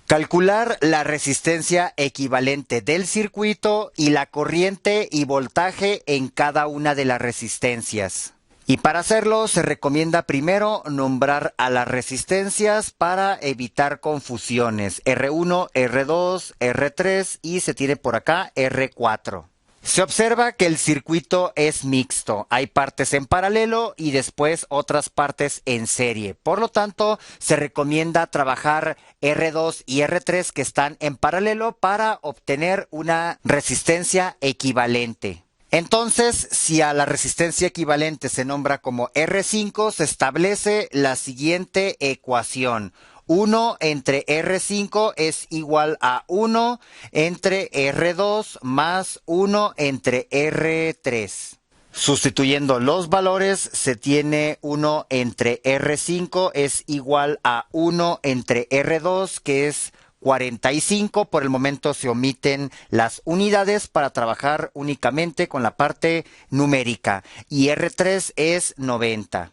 Calcular la resistencia equivalente del circuito y la corriente y voltaje en cada una de las resistencias. Y para hacerlo se recomienda primero nombrar a las resistencias para evitar confusiones. R1, R2, R3 y se tiene por acá R4. Se observa que el circuito es mixto, hay partes en paralelo y después otras partes en serie. Por lo tanto, se recomienda trabajar R2 y R3 que están en paralelo para obtener una resistencia equivalente. Entonces, si a la resistencia equivalente se nombra como R5, se establece la siguiente ecuación. 1 entre R5 es igual a 1 entre R2 más 1 entre R3. Sustituyendo los valores, se tiene 1 entre R5 es igual a 1 entre R2, que es 45. Por el momento se omiten las unidades para trabajar únicamente con la parte numérica. Y R3 es 90.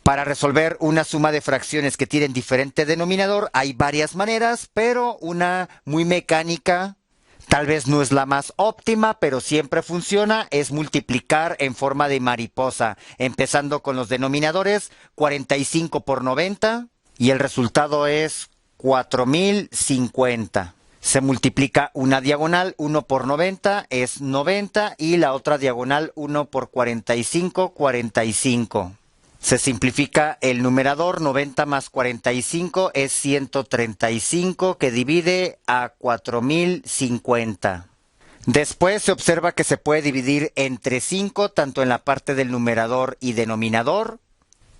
Para resolver una suma de fracciones que tienen diferente denominador hay varias maneras, pero una muy mecánica, tal vez no es la más óptima, pero siempre funciona, es multiplicar en forma de mariposa, empezando con los denominadores 45 por 90 y el resultado es 4050. Se multiplica una diagonal, 1 por 90 es 90 y la otra diagonal 1 por 45, 45. Se simplifica el numerador, 90 más 45 es 135 que divide a 4050. Después se observa que se puede dividir entre 5 tanto en la parte del numerador y denominador.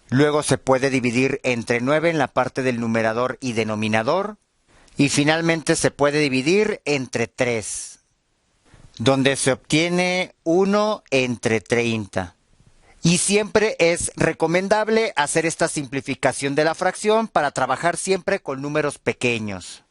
Luego se puede dividir entre 9 en la parte del numerador y denominador. Y finalmente se puede dividir entre 3, donde se obtiene 1 entre 30. Y siempre es recomendable hacer esta simplificación de la fracción para trabajar siempre con números pequeños.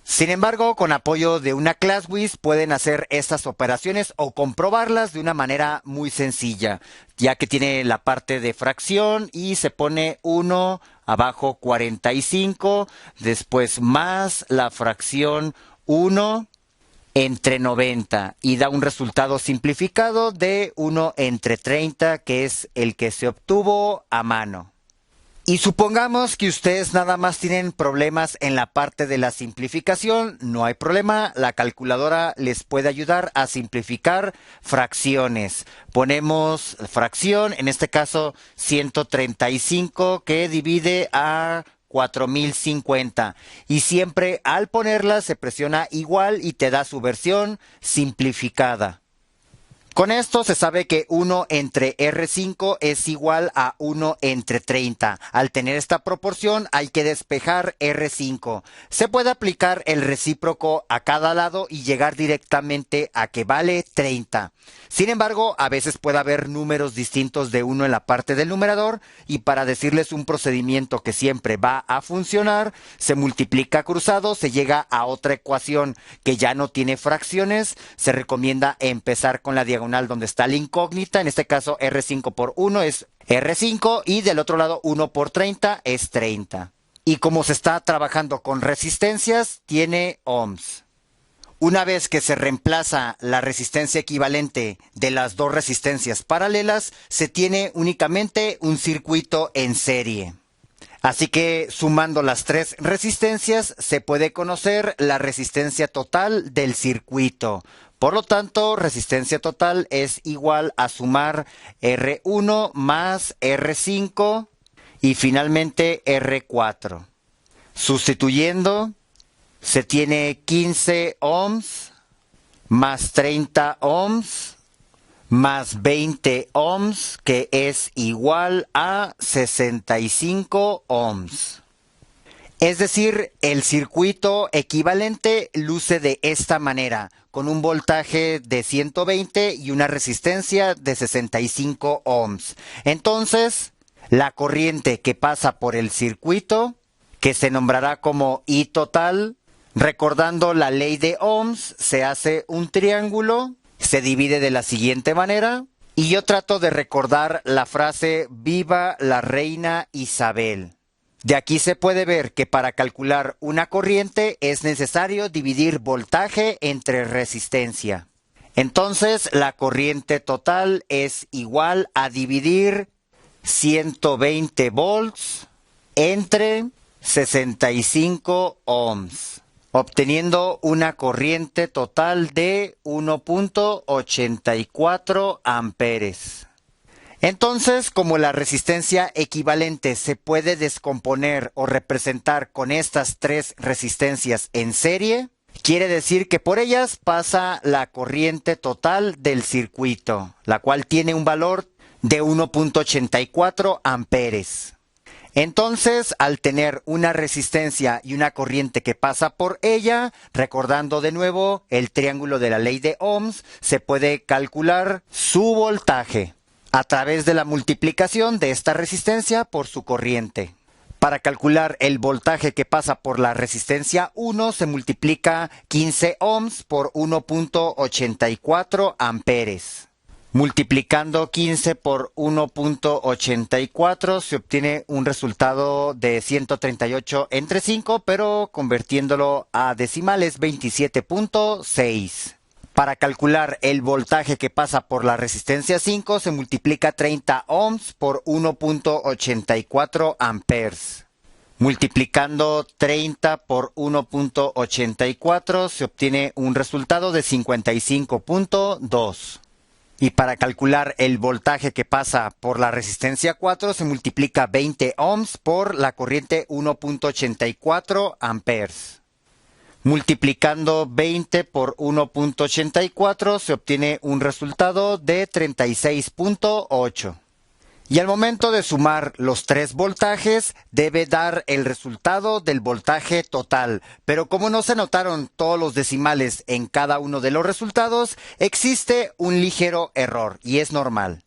Sin embargo, con apoyo de una ClassWiz pueden hacer estas operaciones o comprobarlas de una manera muy sencilla, ya que tiene la parte de fracción y se pone 1 abajo 45, después más la fracción 1 entre 90 y da un resultado simplificado de 1 entre 30, que es el que se obtuvo a mano. Y supongamos que ustedes nada más tienen problemas en la parte de la simplificación, no hay problema, la calculadora les puede ayudar a simplificar fracciones. Ponemos fracción, en este caso 135, que divide a 4050 y siempre al ponerla se presiona igual y te da su versión simplificada. Con esto se sabe que 1 entre R5 es igual a 1 entre 30. Al tener esta proporción hay que despejar R5. Se puede aplicar el recíproco a cada lado y llegar directamente a que vale 30. Sin embargo, a veces puede haber números distintos de 1 en la parte del numerador y para decirles un procedimiento que siempre va a funcionar, se multiplica cruzado, se llega a otra ecuación que ya no tiene fracciones. Se recomienda empezar con la diagonal donde está la incógnita, en este caso R5 por 1 es R5 y del otro lado 1 por 30 es 30. Y como se está trabajando con resistencias, tiene ohms. Una vez que se reemplaza la resistencia equivalente de las dos resistencias paralelas, se tiene únicamente un circuito en serie. Así que sumando las tres resistencias se puede conocer la resistencia total del circuito. Por lo tanto, resistencia total es igual a sumar R1 más R5 y finalmente R4. Sustituyendo, se tiene 15 ohms más 30 ohms más 20 ohms, que es igual a 65 ohms. Es decir, el circuito equivalente luce de esta manera, con un voltaje de 120 y una resistencia de 65 ohms. Entonces, la corriente que pasa por el circuito, que se nombrará como I total, recordando la ley de ohms, se hace un triángulo, se divide de la siguiente manera, y yo trato de recordar la frase "Viva la reina Isabel". De aquí se puede ver que para calcular una corriente es necesario dividir voltaje entre resistencia. Entonces, la corriente total es igual a dividir 120 volts entre 65 ohms, obteniendo una corriente total de 1.84 amperes. Entonces, como la resistencia equivalente se puede descomponer o representar con estas tres resistencias en serie, quiere decir que por ellas pasa la corriente total del circuito, la cual tiene un valor de 1.84 amperes. Entonces, al tener una resistencia y una corriente que pasa por ella, recordando de nuevo el triángulo de la ley de Ohms, se puede calcular su voltaje a través de la multiplicación de esta resistencia por su corriente. Para calcular el voltaje que pasa por la resistencia 1 se multiplica 15 ohms por 1.84 amperes. Multiplicando 15 por 1.84 se obtiene un resultado de 138 entre 5, pero convirtiéndolo a decimales 27.6. Para calcular el voltaje que pasa por la resistencia 5 se multiplica 30 ohms por 1.84 amperes. Multiplicando 30 por 1.84 se obtiene un resultado de 55.2. Y para calcular el voltaje que pasa por la resistencia 4 se multiplica 20 ohms por la corriente 1.84 amperes. Multiplicando 20 por 1.84 se obtiene un resultado de 36.8. Y al momento de sumar los tres voltajes debe dar el resultado del voltaje total. Pero como no se anotaron todos los decimales en cada uno de los resultados, existe un ligero error y es normal.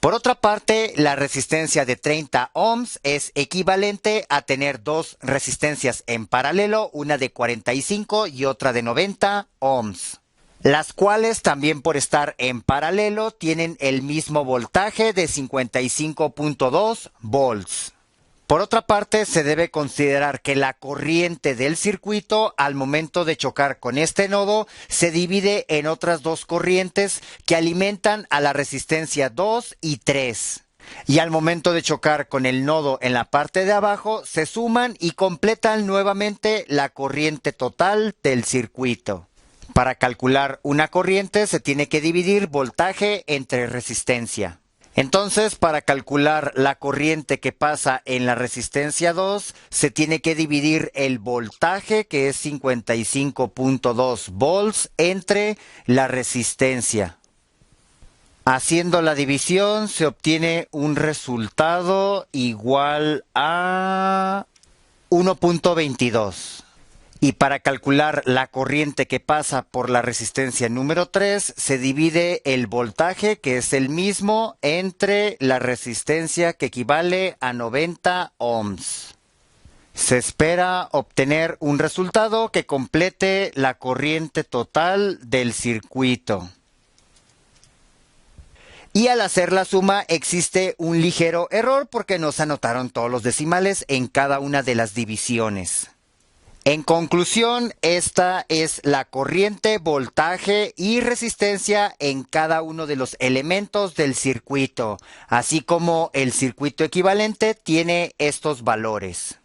Por otra parte, la resistencia de 30 ohms es equivalente a tener dos resistencias en paralelo, una de 45 y otra de 90 ohms, las cuales también por estar en paralelo tienen el mismo voltaje de 55.2 volts. Por otra parte, se debe considerar que la corriente del circuito al momento de chocar con este nodo se divide en otras dos corrientes que alimentan a la resistencia 2 y 3. Y al momento de chocar con el nodo en la parte de abajo, se suman y completan nuevamente la corriente total del circuito. Para calcular una corriente se tiene que dividir voltaje entre resistencia. Entonces, para calcular la corriente que pasa en la resistencia 2, se tiene que dividir el voltaje, que es 55.2 volts, entre la resistencia. Haciendo la división se obtiene un resultado igual a 1.22. Y para calcular la corriente que pasa por la resistencia número 3, se divide el voltaje, que es el mismo, entre la resistencia que equivale a 90 ohms. Se espera obtener un resultado que complete la corriente total del circuito. Y al hacer la suma existe un ligero error porque no se anotaron todos los decimales en cada una de las divisiones. En conclusión, esta es la corriente, voltaje y resistencia en cada uno de los elementos del circuito, así como el circuito equivalente tiene estos valores.